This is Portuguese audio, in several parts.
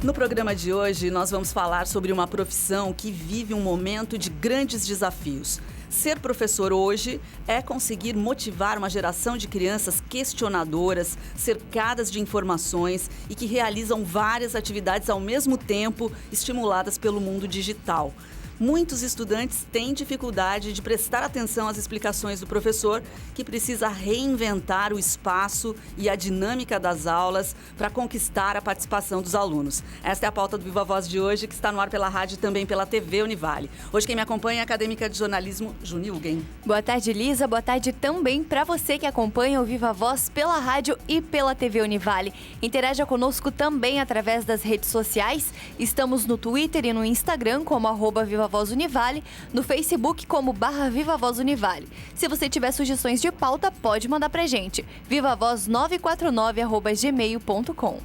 No programa de hoje, nós vamos falar sobre uma profissão que vive um momento de grandes desafios. Ser professor hoje é conseguir motivar uma geração de crianças questionadoras, cercadas de informações e que realizam várias atividades ao mesmo tempo, estimuladas pelo mundo digital. Muitos estudantes têm dificuldade de prestar atenção às explicações do professor, que precisa reinventar o espaço e a dinâmica das aulas para conquistar a participação dos alunos. Esta é a pauta do Viva Voz de hoje, que está no ar pela rádio e também pela TV Univale. Hoje quem me acompanha é a acadêmica de jornalismo, Junilgen. Boa tarde, Lisa. Boa tarde também para você que acompanha o Viva Voz pela rádio e pela TV Univale. Interaja conosco também através das redes sociais. Estamos no Twitter e no Instagram como @Viva Voz Univale, no Facebook como /Viva Voz Univale. Se você tiver sugestões de pauta, pode mandar pra gente. vivavoz949@gmail.com.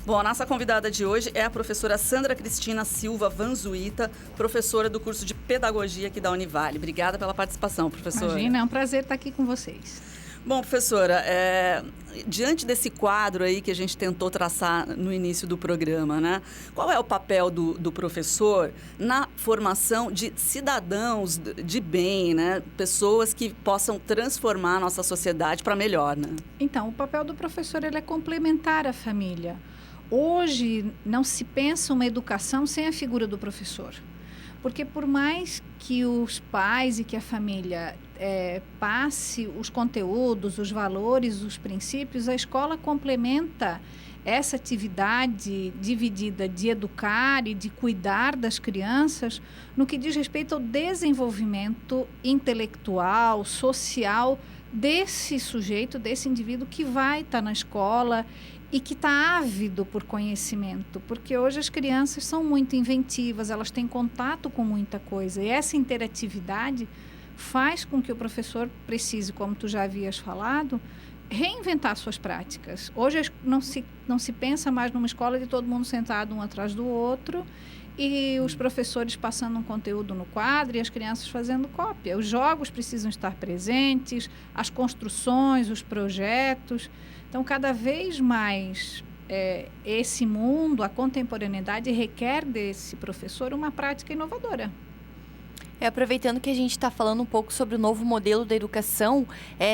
Bom, a nossa convidada de hoje é a professora Sandra Cristina Silva Vanzuita, professora do curso de Pedagogia aqui da Univale. Obrigada pela participação, professora. Imagina, é um prazer estar aqui com vocês. Bom, professora, diante desse quadro aí que a gente tentou traçar no início do programa, né? Qual é o papel do professor na formação de cidadãos de bem, né? Pessoas que possam transformar a nossa sociedade para melhor, né? Então, o papel do professor ele é complementar a família. Hoje não se pensa uma educação sem a figura do professor. Porque por mais que os pais e que a família passe os conteúdos, os valores, os princípios, a escola complementa essa atividade dividida de educar e de cuidar das crianças no que diz respeito ao desenvolvimento intelectual, social desse sujeito, desse indivíduo que vai estar na escola e que está ávido por conhecimento, porque hoje as crianças são muito inventivas, elas têm contato com muita coisa, e essa interatividade faz com que o professor precise, como tu já havias falado, reinventar suas práticas. Hoje não se pensa mais numa escola de todo mundo sentado um atrás do outro e os professores passando um conteúdo no quadro e as crianças fazendo cópia. Os jogos precisam estar presentes, as construções, os projetos. Então, cada vez mais esse mundo, a contemporaneidade, requer desse professor uma prática inovadora. Aproveitando que a gente está falando um pouco sobre o novo modelo da educação,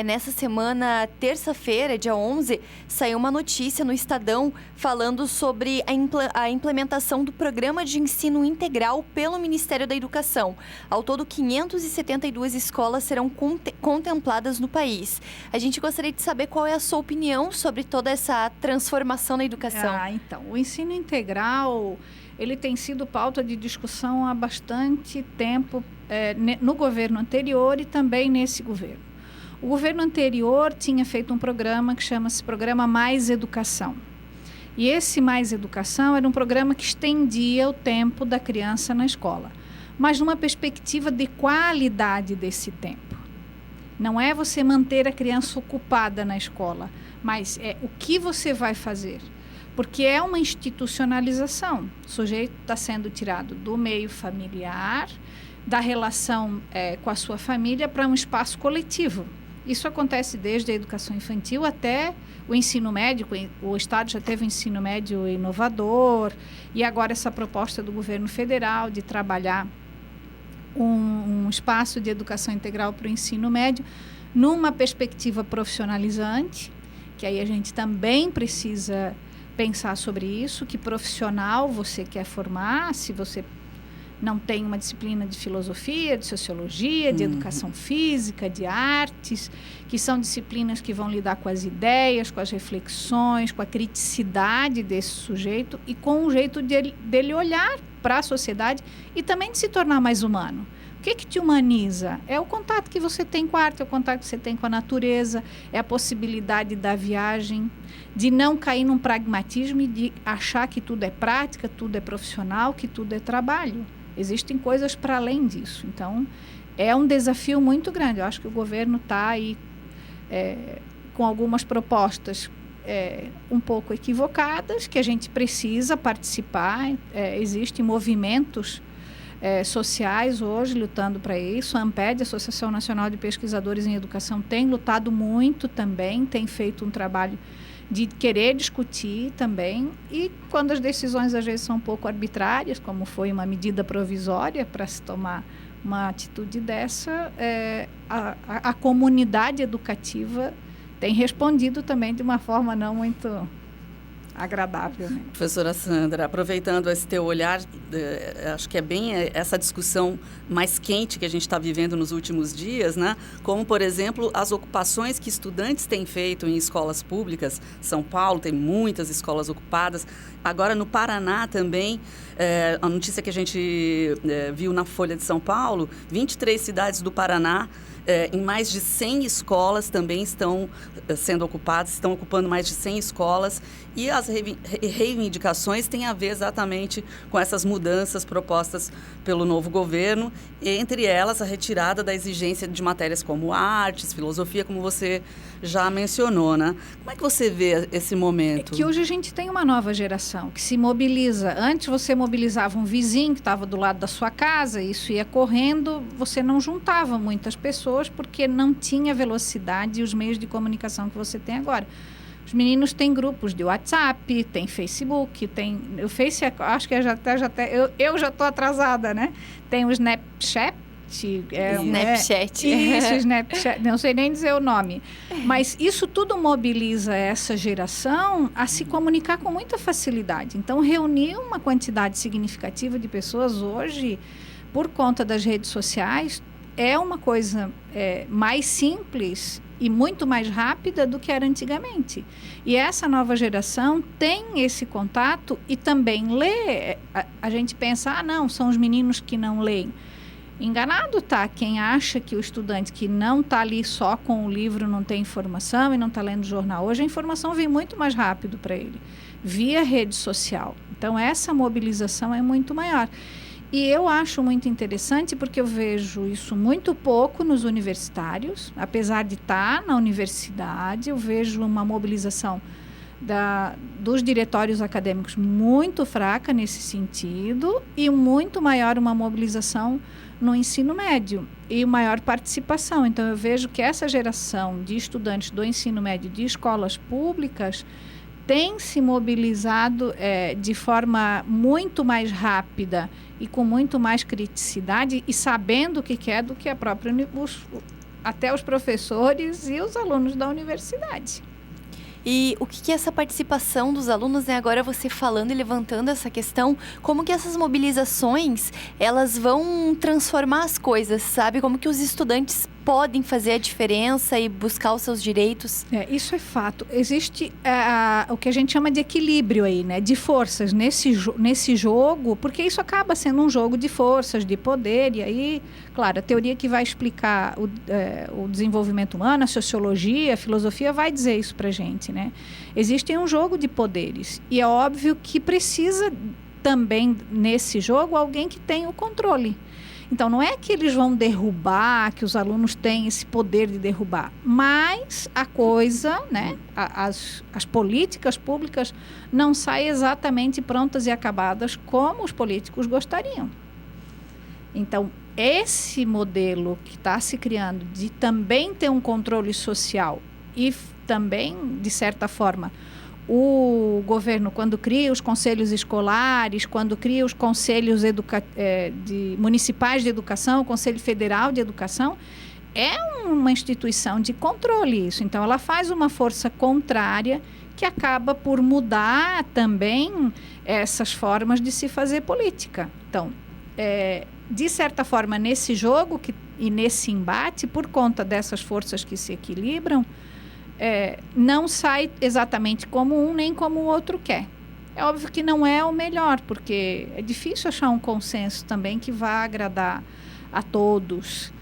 nessa semana, terça-feira, dia 11, saiu uma notícia no Estadão falando sobre a implementação do Programa de Ensino Integral pelo Ministério da Educação. Ao todo, 572 escolas serão contempladas no país. A gente gostaria de saber qual é a sua opinião sobre toda essa transformação na educação. Então, o ensino integral ele tem sido pauta de discussão há bastante tempo no governo anterior e também nesse governo. O governo anterior tinha feito um programa que chama-se Programa Mais Educação. E esse Mais Educação era um programa que estendia o tempo da criança na escola, mas numa perspectiva de qualidade desse tempo. Não é você manter a criança ocupada na escola, mas é o que você vai fazer. Porque é uma institucionalização. O sujeito está sendo tirado do meio familiar, da relação com a sua família para um espaço coletivo. Isso acontece desde a educação infantil até o ensino médio. O Estado já teve um ensino médio inovador e agora essa proposta do governo federal de trabalhar um espaço de educação integral para o ensino médio numa perspectiva profissionalizante, que aí a gente também precisa pensar sobre isso, que profissional você quer formar, se você não tem uma disciplina de filosofia, de sociologia, de educação física, de artes, que são disciplinas que vão lidar com as ideias, com as reflexões, com a criticidade desse sujeito e com o jeito dele olhar para a sociedade e também de se tornar mais humano. O que te humaniza? É o contato que você tem com a arte, é o contato que você tem com a natureza, é a possibilidade da viagem, de não cair num pragmatismo e de achar que tudo é prática, tudo é profissional, que tudo é trabalho. Existem coisas para além disso. Então, é um desafio muito grande. Eu acho que o governo está aí com algumas propostas um pouco equivocadas, que a gente precisa participar. Existem movimentos sociais hoje lutando para isso. A ANPED, Associação Nacional de Pesquisadores em Educação, tem lutado muito também, tem feito um trabalho de querer discutir também, e quando as decisões às vezes são um pouco arbitrárias, como foi uma medida provisória para se tomar uma atitude dessa, a comunidade educativa tem respondido também de uma forma não muito agradável, né? Professora Sandra, aproveitando esse teu olhar, acho que é bem essa discussão mais quente que a gente está vivendo nos últimos dias, né? Como, por exemplo, as ocupações que estudantes têm feito em escolas públicas. São Paulo tem muitas escolas ocupadas. Agora, no Paraná também, a notícia que a gente viu na Folha de São Paulo, 23 cidades do Paraná, em mais de 100 escolas também estão sendo ocupadas, estão ocupando mais de 100 escolas, e as reivindicações têm a ver exatamente com essas mudanças propostas pelo novo governo, entre elas a retirada da exigência de matérias como artes, filosofia, como você já mencionou, né? Como é que você vê esse momento? É que hoje a gente tem uma nova geração que se mobiliza. Antes você mobilizava um vizinho que estava do lado da sua casa, isso ia correndo, você não juntava muitas pessoas porque não tinha velocidade e os meios de comunicação que você tem agora. Os meninos têm grupos de WhatsApp, tem Facebook, tem... O Face, acho que eu já estou atrasada, né? Tem o Snapchat. Snapchat. Isso, Snapchat. Não sei nem dizer o nome. Mas isso tudo mobiliza essa geração a se comunicar com muita facilidade. Então, reunir uma quantidade significativa de pessoas hoje, por conta das redes sociais, é uma coisa mais simples e muito mais rápida do que era antigamente. E essa nova geração tem esse contato e também lê. A gente pensa, não, são os meninos que não leem. Enganado tá quem acha que o estudante que não está ali só com o livro não tem informação e não está lendo jornal. Hoje a informação vem muito mais rápido para ele, via rede social. Então essa mobilização é muito maior. E eu acho muito interessante porque eu vejo isso muito pouco nos universitários. Apesar de estar na universidade, eu vejo uma mobilização dos diretórios acadêmicos muito fraca nesse sentido e muito maior uma mobilização no ensino médio e maior participação. Então, eu vejo que essa geração de estudantes do ensino médio de escolas públicas tem se mobilizado de forma muito mais rápida e com muito mais criticidade e sabendo o que quer do que a própria até os professores e os alunos da universidade. E o que é essa participação dos alunos, né? Agora você falando e levantando essa questão, como que essas mobilizações, elas vão transformar as coisas, sabe? Como que os estudantes podem fazer a diferença e buscar os seus direitos? Isso é fato. Existe o que a gente chama de equilíbrio aí, né? De forças nesse jogo, porque isso acaba sendo um jogo de forças, de poder, e aí, claro, a teoria que vai explicar o desenvolvimento humano, a sociologia, a filosofia vai dizer isso pra gente, né? Existe um jogo de poderes, e é óbvio que precisa também, nesse jogo, alguém que tenha o controle. Então, não é que eles vão derrubar, que os alunos têm esse poder de derrubar, mas a coisa, né, as políticas públicas não saem exatamente prontas e acabadas como os políticos gostariam. Então, esse modelo que está se criando de também ter um controle social e também, de certa forma, o governo, quando cria os conselhos escolares, quando cria os conselhos municipais de educação, o Conselho Federal de Educação, é uma instituição de controle isso. Então, ela faz uma força contrária que acaba por mudar também essas formas de se fazer política. Então, de certa forma, nesse jogo e nesse embate, por conta dessas forças que se equilibram, não sai exatamente como um nem como o outro quer. É óbvio que não é o melhor, porque é difícil achar um consenso também que vá agradar a todos.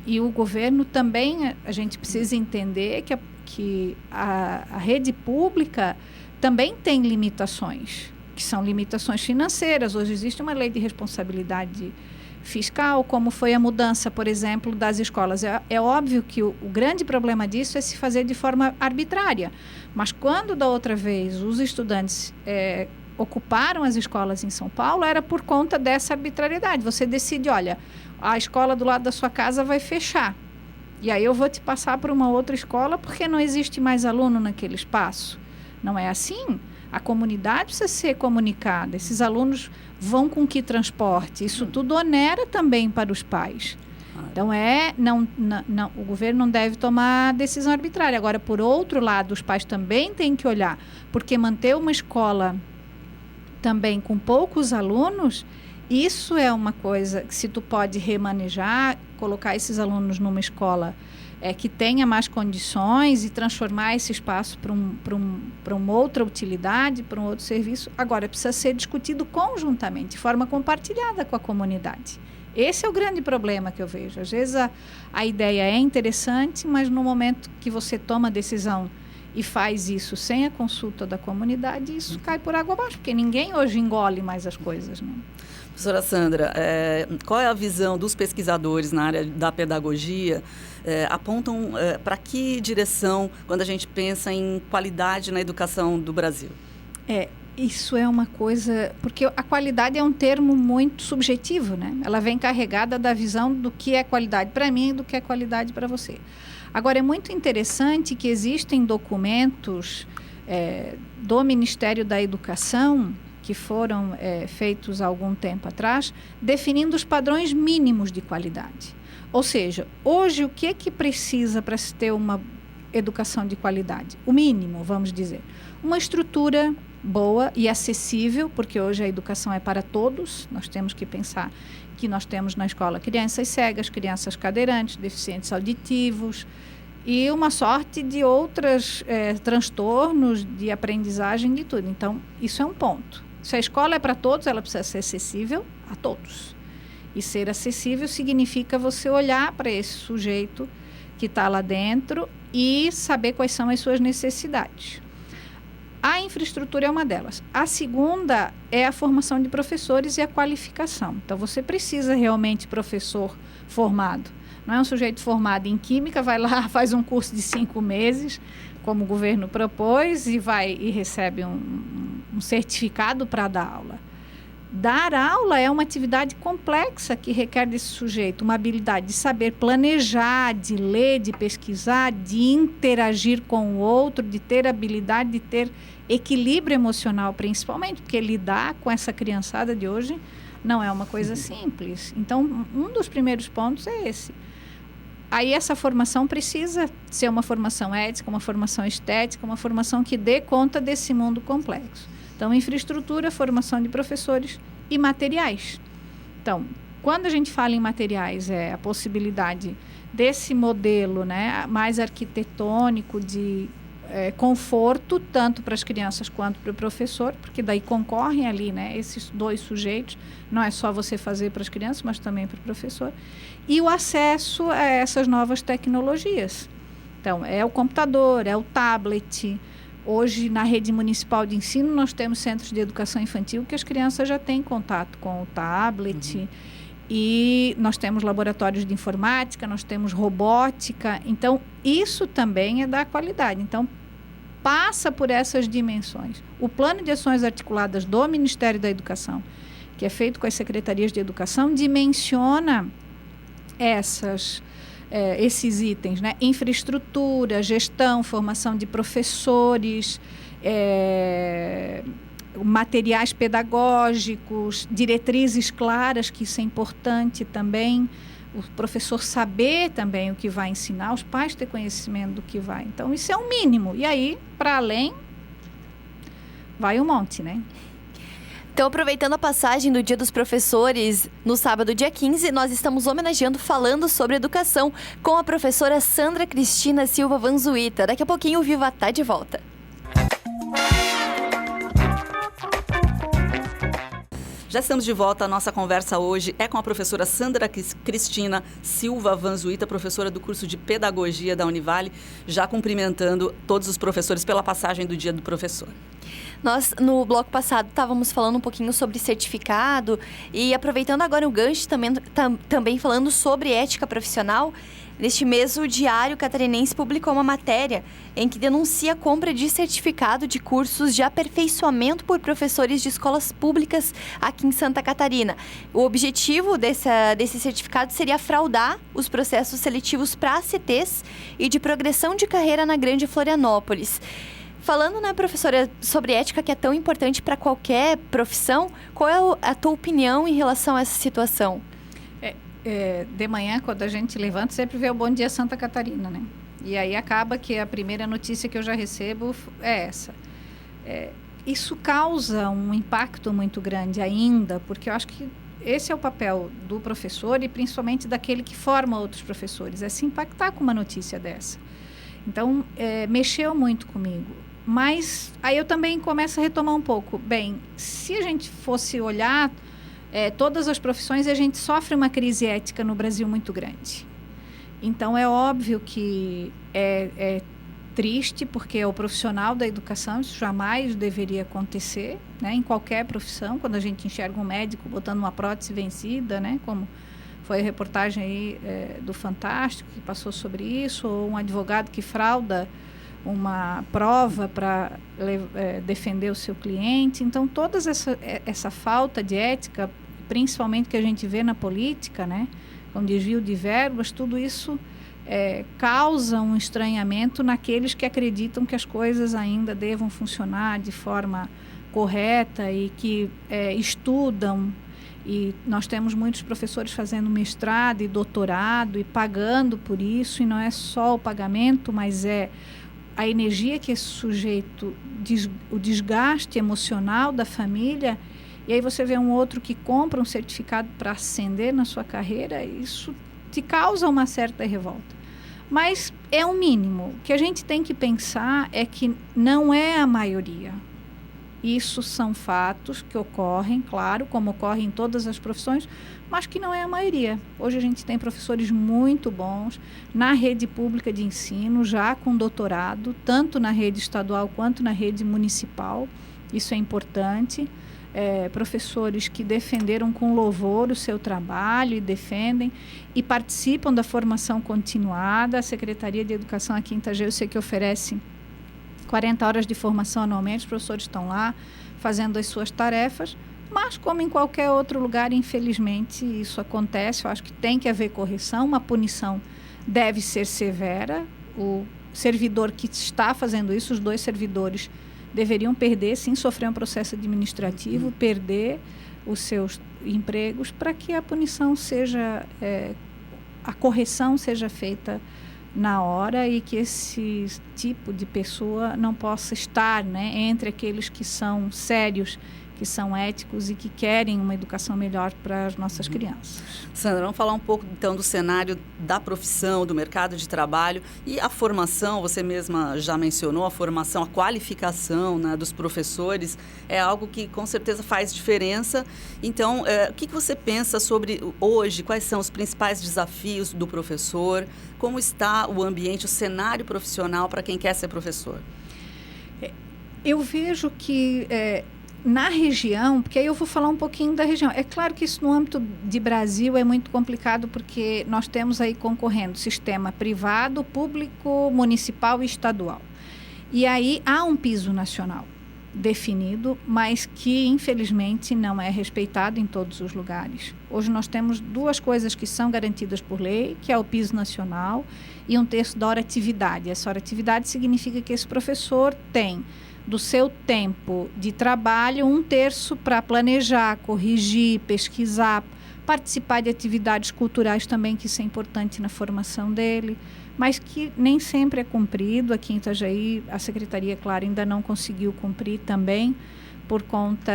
E o governo também, a gente precisa entender que a rede pública também tem limitações, que são limitações financeiras. Hoje existe uma lei de responsabilidade fiscal, como foi a mudança, por exemplo, das escolas. É óbvio que o grande problema disso é se fazer de forma arbitrária, mas quando da outra vez os estudantes ocuparam as escolas em São Paulo, era por conta dessa arbitrariedade. Você decide, olha, a escola do lado da sua casa vai fechar. E aí eu vou te passar para uma outra escola porque não existe mais aluno naquele espaço. Não é assim. A comunidade precisa ser comunicada. Esses alunos vão com que transporte? Isso tudo onera também para os pais. Então, o governo não deve tomar decisão arbitrária. Agora, por outro lado, os pais também têm que olhar, porque manter uma escola também com poucos alunos, isso é uma coisa que se tu pode remanejar, colocar esses alunos numa escola que tenha mais condições e transformar esse espaço para uma outra utilidade, para um outro serviço. Agora, precisa ser discutido conjuntamente, de forma compartilhada com a comunidade. Esse é o grande problema que eu vejo. Às vezes a ideia é interessante, mas no momento que você toma a decisão e faz isso sem a consulta da comunidade, isso cai por água abaixo, porque ninguém hoje engole mais as coisas, né? Professora Sandra, qual é a visão dos pesquisadores na área da pedagogia? Apontam para que direção quando a gente pensa em qualidade na educação do Brasil? Isso é uma coisa... Porque a qualidade é um termo muito subjetivo, né? Ela vem carregada da visão do que é qualidade para mim e do que é qualidade para você. Agora, é muito interessante que existem documentos do Ministério da Educação que foram feitos há algum tempo atrás, definindo os padrões mínimos de qualidade. Ou seja, hoje o que é que precisa para se ter uma educação de qualidade? O mínimo, vamos dizer. Uma estrutura boa e acessível, porque hoje a educação é para todos. Nós temos que pensar que nós temos na escola crianças cegas, crianças cadeirantes, deficientes auditivos e uma sorte de outros transtornos de aprendizagem de tudo. Então, isso é um ponto. Se a escola é para todos, ela precisa ser acessível a todos. E ser acessível significa você olhar para esse sujeito que está lá dentro e saber quais são as suas necessidades. A infraestrutura é uma delas. A segunda é a formação de professores e a qualificação. Então, você precisa realmente de professor formado. Não é um sujeito formado em química, vai lá, faz um curso de 5 meses, como o governo propôs, e recebe um certificado para dar aula. Dar aula é uma atividade complexa que requer desse sujeito uma habilidade de saber planejar, de ler, de pesquisar, de interagir com o outro, de ter habilidade de ter equilíbrio emocional, principalmente, porque lidar com essa criançada de hoje não é uma coisa simples. Então, um dos primeiros pontos é esse. Aí essa formação precisa ser uma formação ética, uma formação estética, uma formação que dê conta desse mundo complexo. Então, infraestrutura, formação de professores e materiais. Então, quando a gente fala em materiais, é a possibilidade desse modelo, né, mais arquitetônico de conforto, tanto para as crianças quanto para o professor, porque daí concorrem ali, né, esses dois sujeitos, não é só você fazer para as crianças, mas também para o professor. E o acesso a essas novas tecnologias. Então, é o computador, é o tablet. Hoje, na rede municipal de ensino, nós temos centros de educação infantil que as crianças já têm contato com o tablet. E nós temos laboratórios de informática, nós temos robótica. Então, isso também é da qualidade. Então, passa por essas dimensões. O plano de ações articuladas do Ministério da Educação, que é feito com as secretarias de educação, dimensiona esses itens, né? Infraestrutura, gestão, formação de professores, materiais pedagógicos, diretrizes claras, que isso é importante também, o professor saber também o que vai ensinar, os pais ter conhecimento do que vai. Então, isso é o mínimo. E aí, para além, vai um monte, né? Então, aproveitando a passagem do Dia dos Professores, no sábado, dia 15, nós estamos homenageando, falando sobre educação, com a professora Sandra Cristina Silva Vanzuita. Daqui a pouquinho o Viva tá de volta. Já estamos de volta. A nossa conversa hoje é com a professora Sandra Cristina Silva Vanzuita, professora do curso de Pedagogia da Univale, já cumprimentando todos os professores pela passagem do Dia do Professor. Nós, no bloco passado, estávamos falando um pouquinho sobre certificado e aproveitando agora o gancho, também falando sobre ética profissional, Neste mês, o Diário Catarinense publicou uma matéria em que denuncia a compra de certificado de cursos de aperfeiçoamento por professores de escolas públicas aqui em Santa Catarina. O objetivo desse certificado seria fraudar os processos seletivos para ACTs e de progressão de carreira na Grande Florianópolis. Falando, né, professora, sobre ética, que é tão importante para qualquer profissão, qual é a tua opinião em relação a essa situação? De manhã, quando a gente levanta, sempre vê o Bom Dia Santa Catarina, né? E aí acaba que a primeira notícia que eu já recebo é essa. Isso causa um impacto muito grande ainda, porque eu acho que esse é o papel do professor e principalmente daquele que forma outros professores, é se impactar com uma notícia dessa. Então, mexeu muito comigo. Mas aí eu também começo a retomar um pouco. Bem, se a gente fosse olhar todas as profissões, a gente sofre uma crise ética no Brasil muito grande. Então, é óbvio que é triste, porque é o profissional da educação, isso jamais deveria acontecer, né? Em qualquer profissão, quando a gente enxerga um médico botando uma prótese vencida, né? Como foi a reportagem aí do Fantástico, que passou sobre isso, ou um advogado que frauda uma prova para defender o seu cliente. Então, toda essa falta de ética, principalmente que a gente vê na política, né, com desvio de verbas, tudo isso causa um estranhamento naqueles que acreditam que as coisas ainda devam funcionar de forma correta e que estudam. E nós temos muitos professores fazendo mestrado e doutorado e pagando por isso, e não é só o pagamento, mas a energia que esse sujeito, o desgaste emocional da família. E aí você vê um outro que compra um certificado para ascender na sua carreira, isso te causa uma certa revolta. Mas é o mínimo. O que a gente tem que pensar é que não é a maioria. Isso são fatos que ocorrem, claro, como ocorre em todas as profissões, mas que não é a maioria. Hoje a gente tem professores muito bons na rede pública de ensino, já com doutorado, tanto na rede estadual quanto na rede municipal. Isso é importante. Professores que defenderam com louvor o seu trabalho e defendem e participam da formação continuada. A Secretaria de Educação aqui em Itajaí, eu sei que oferece 40 horas de formação anualmente, os professores estão lá fazendo as suas tarefas, mas como em qualquer outro lugar, infelizmente, isso acontece. Eu acho que tem que haver correção, uma punição deve ser severa. O servidor que está fazendo isso, os 2 servidores, deveriam perder, sim, sofrer um processo administrativo, perder os seus empregos, para que a punição seja, a correção seja feita na hora e que esse tipo de pessoa não possa estar, né, entre aqueles que são sérios, que são éticos e que querem uma educação melhor para as nossas crianças. Sandra, vamos falar um pouco então do cenário da profissão, do mercado de trabalho e a formação. Você mesma já mencionou a formação, a qualificação, né, dos professores, é algo que com certeza faz diferença. Então, o que você pensa sobre hoje, quais são os principais desafios do professor, como está o ambiente, o cenário profissional para quem quer ser professor? Eu vejo que na região, porque aí eu vou falar um pouquinho da região. É claro que isso no âmbito de Brasil é muito complicado, porque nós temos aí concorrendo sistema privado, público, municipal e estadual. E aí há um piso nacional definido, mas que infelizmente não é respeitado em todos os lugares. Hoje nós temos 2 coisas que são garantidas por lei, que é o piso nacional e 1/3 da hora atividade. Essa hora atividade significa que esse professor tem do seu tempo de trabalho 1/3 para planejar, corrigir, pesquisar, participar de atividades culturais também, que isso é importante na formação dele, mas que nem sempre é cumprido. Aqui em Itajaí, a Secretaria, claro, ainda não conseguiu cumprir também, por conta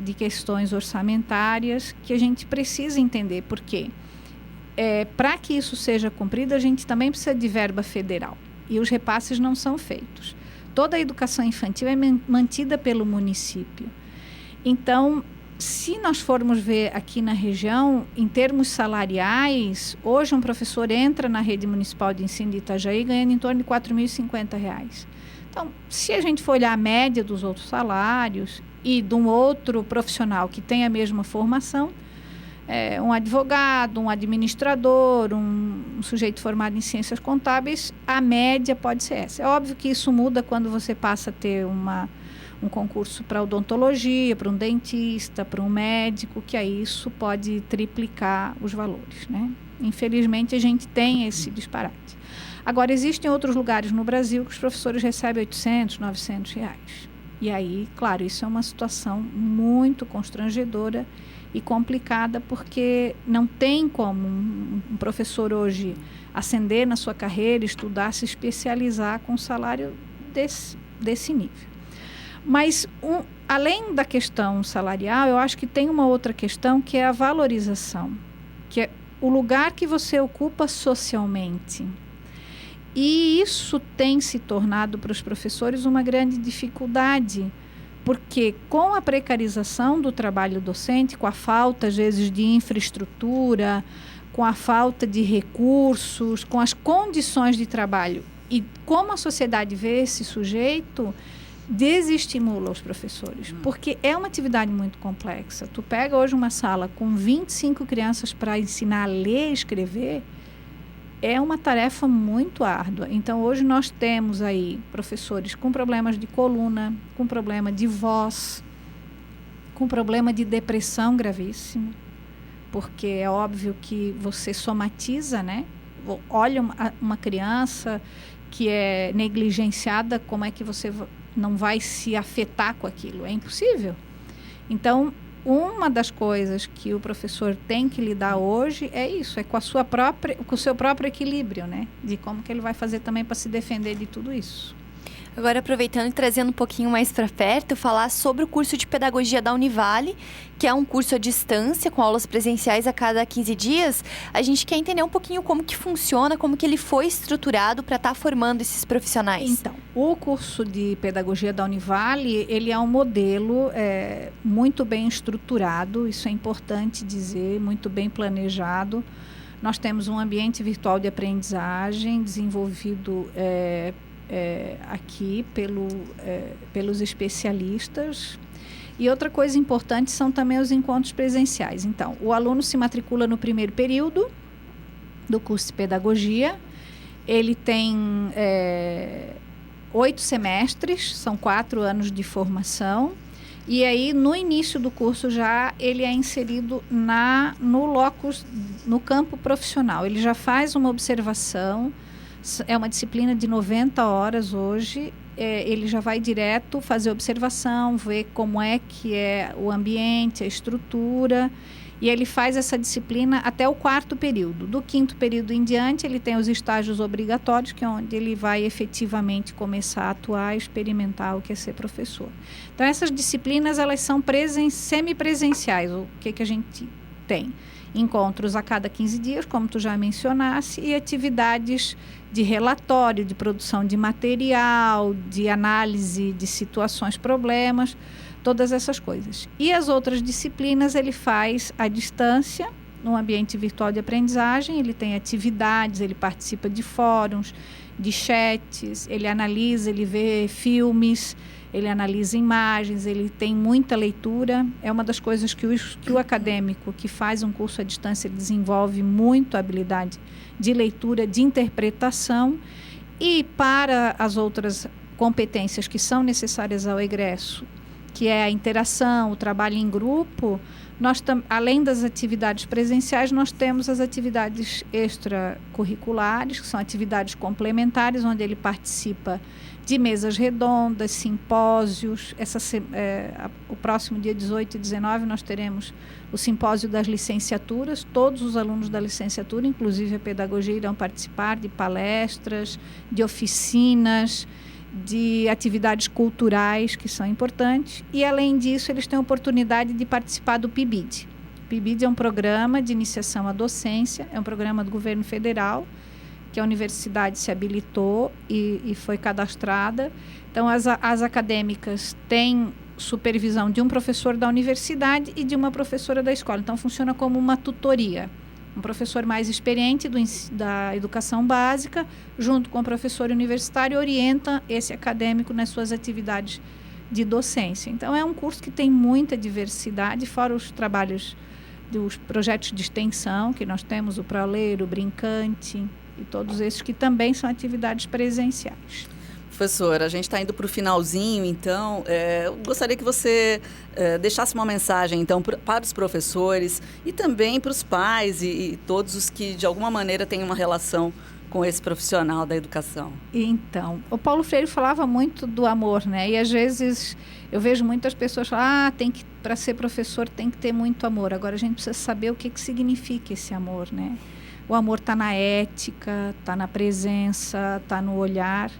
de questões orçamentárias, que a gente precisa entender. Por quê? Para que isso seja cumprido, a gente também precisa de verba federal, e os repasses não são feitos. Toda a educação infantil é mantida pelo município. Então, se nós formos ver aqui na região, em termos salariais, hoje um professor entra na rede municipal de ensino de Itajaí ganhando em torno de R$ 4.050. Então, se a gente for olhar a média dos outros salários e de um outro profissional que tem a mesma formação, um advogado, um administrador, um sujeito formado em ciências contábeis, a média pode ser essa. É óbvio que isso muda quando você passa a ter um concurso para odontologia, para um dentista, para um médico, que aí isso pode triplicar os valores, né? Infelizmente, a gente tem esse disparate. Agora, existem outros lugares no Brasil que os professores recebem R$800, R$900. E aí, claro, isso é uma situação muito constrangedora e complicada, porque não tem como um professor hoje ascender na sua carreira, estudar, se especializar com um salário desse nível. Mas, além da questão salarial, eu acho que tem uma outra questão, que é a valorização, que é o lugar que você ocupa socialmente. E isso tem se tornado para os professores uma grande dificuldade, porque com a precarização do trabalho docente, com a falta, às vezes, de infraestrutura, com a falta de recursos, com as condições de trabalho, e como a sociedade vê esse sujeito, desestimula os professores, porque é uma atividade muito complexa. Tu pega hoje uma sala com 25 crianças para ensinar a ler e escrever, é uma tarefa muito árdua. Então, hoje nós temos aí professores com problemas de coluna, com problema de voz, com problema de depressão gravíssimo, porque é óbvio que você somatiza, né? Olha uma criança que é negligenciada, como é que você não vai se afetar com aquilo? É impossível. Então, uma das coisas que o professor tem que lidar hoje é isso, é com o seu próprio equilíbrio, né? De como que ele vai fazer também para se defender de tudo isso. Agora, aproveitando e trazendo um pouquinho mais para perto, falar sobre o curso de pedagogia da Univale, que é um curso à distância, com aulas presenciais a cada 15 dias. A gente quer entender um pouquinho como que funciona, como que ele foi estruturado para estar formando esses profissionais. Então, o curso de pedagogia da Univale, ele é um modelo muito bem estruturado, isso é importante dizer, muito bem planejado. Nós temos um ambiente virtual de aprendizagem desenvolvido aqui pelos especialistas. E outra coisa importante são também os encontros presenciais. Então, o aluno se matricula no primeiro período do curso de pedagogia. Ele tem 8 semestres, são 4 anos de formação. E aí, no início do curso já, ele é inserido no campo profissional. Ele já faz uma observação. É uma disciplina de 90 horas hoje, ele já vai direto fazer observação, ver como é que é o ambiente, a estrutura, e ele faz essa disciplina até o 4º período. Do 5º período em diante, ele tem os estágios obrigatórios, que é onde ele vai efetivamente começar a atuar e experimentar o que é ser professor. Então, essas disciplinas, elas são semipresenciais. O que a gente tem? Encontros a cada 15 dias, como tu já mencionaste, e atividades de relatório, de produção de material, de análise de situações, problemas, todas essas coisas. E as outras disciplinas ele faz à distância, no ambiente virtual de aprendizagem. Ele tem atividades, ele participa de fóruns, de chats, ele analisa, ele vê filmes, ele analisa imagens, ele tem muita leitura. É uma das coisas que o acadêmico que faz um curso à distância desenvolve muito a habilidade de leitura, de interpretação. E para as outras competências que são necessárias ao egresso, que é a interação, o trabalho em grupo, além das atividades presenciais, nós temos as atividades extracurriculares, que são atividades complementares, onde ele participa de mesas redondas, simpósios. O próximo dia 18 e 19 nós teremos o simpósio das licenciaturas. Todos os alunos da licenciatura, inclusive a pedagogia, irão participar de palestras, de oficinas, de atividades culturais que são importantes. E, além disso, eles têm a oportunidade de participar do PIBID. O PIBID é um programa de iniciação à docência, é um programa do governo federal, que a universidade se habilitou e foi cadastrada. Então, as acadêmicas têm supervisão de um professor da universidade e de uma professora da escola. Então, funciona como uma tutoria. Um professor mais experiente da educação básica, junto com o professor universitário, orienta esse acadêmico nas suas atividades de docência. Então, é um curso que tem muita diversidade, fora os trabalhos dos projetos de extensão, que nós temos o ProLer, o Brincante e todos esses que também são atividades presenciais. Professora, a gente está indo para o finalzinho, então eu gostaria que você deixasse uma mensagem então para os professores e também para os pais e todos os que de alguma maneira têm uma relação com esse profissional da educação. Então, o Paulo Freire falava muito do amor, né? E às vezes eu vejo muitas pessoas falar, para ser professor tem que ter muito amor. Agora a gente precisa saber o que significa esse amor, né? O amor está na ética, está na presença, está no olhar.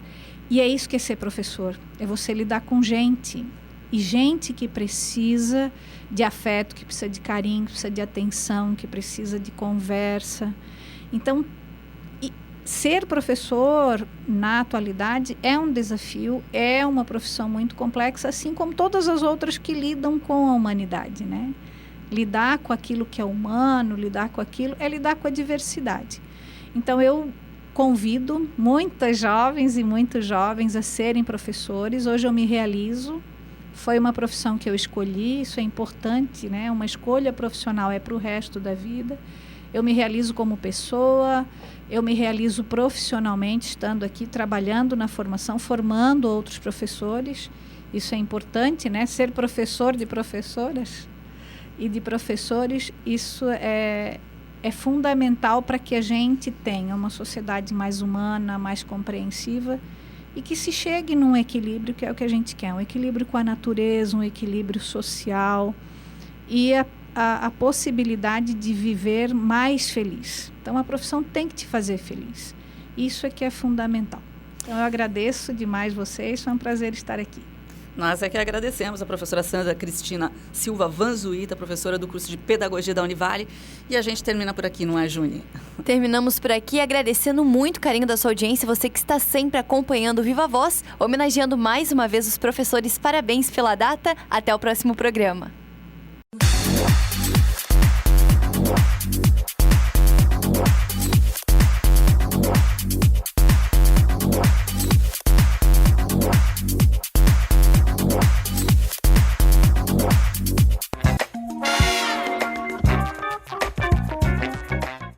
E é isso que é ser professor, é você lidar com gente. E gente que precisa de afeto, que precisa de carinho, que precisa de atenção, que precisa de conversa. Então, ser professor na atualidade é um desafio, é uma profissão muito complexa, assim como todas as outras que lidam com a humanidade, né? Lidar com aquilo que é humano, lidar com aquilo, é lidar com a diversidade. Então, eu convido muitas jovens e muitos jovens a serem professores. Hoje eu me realizo, foi uma profissão que eu escolhi, isso é importante, né? Uma escolha profissional é para o resto da vida. Eu me realizo como pessoa, eu me realizo profissionalmente, estando aqui, trabalhando na formação, formando outros professores. Isso é importante, né? Ser professor de professoras e de professores, isso é fundamental para que a gente tenha uma sociedade mais humana, mais compreensiva e que se chegue num equilíbrio, que é o que a gente quer, um equilíbrio com a natureza, um equilíbrio social e a possibilidade de viver mais feliz. Então, a profissão tem que te fazer feliz. Isso é que é fundamental. Então, eu agradeço demais vocês, foi um prazer estar aqui. Nós é que agradecemos a professora Sandra Cristina Silva Vanzuíta, professora do curso de Pedagogia da Univale. E a gente termina por aqui, não é, Juni? Terminamos por aqui agradecendo muito o carinho da sua audiência, você que está sempre acompanhando o Viva Voz, homenageando mais uma vez os professores. Parabéns pela data. Até o próximo programa.